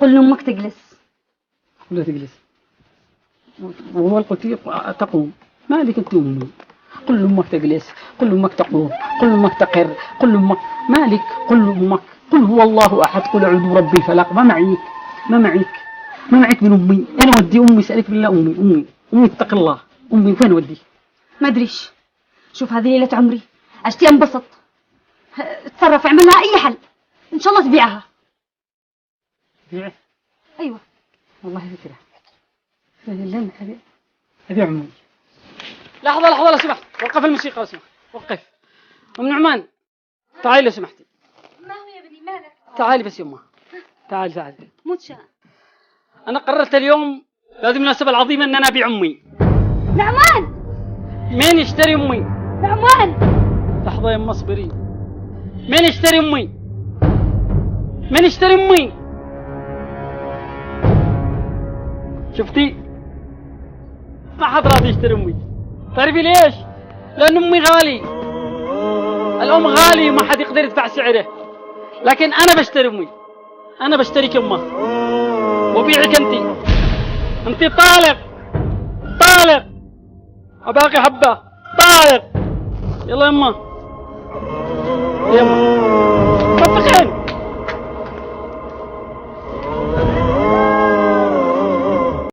قل لأمك تجلس. ولا تجلس؟ وهو قلت تقوم. مالك أنت أمي؟ قل لأمك تجلس، قل لأمك تقوم، قل لأمك تقر، قل لأمك مالك، قل لأمك قل هو الله أحد، قل أعوذ بربي الفلق. ما معيك، ما معك، ما معك من أمي. أنا ودي أمي، سألك بالله أمي، أمي اتق الله. أمي فين ودي؟ ما أدريش. شوف هذه ليلة عمري، أشتي أنبسط. تصرف اعمل لها أي حل، إن شاء الله تبيعها. بيعه؟ أيوة والله فكرة. لا أبيع أمي. لحظة لو سمحت، وقف الموسيقى لو سمحت، وقف. أم نعمان تعالي لو سمحتي. ما هو يا بني مالك؟ تعالي بس يمه، تعالي. موتشا. أنا قررت اليوم بهذه المناسبة العظيمة أن أنا أبيع أمي. نعمان. مين يشتري أمي؟ نعمان. لحظة يا أم اصبري. مين يشتري أمي؟ مين يشتري أمي؟ شفتي؟ ما حد راضي يشتري أمي. تعرفي ليش؟ لأن أمي غالي. الأم غالي وما حد يقدر يدفع سعره. لكن أنا بشتري أمي. أنا بشتريك أمه وبيعك أنت طالق أباقي حبة طالق. يلا يما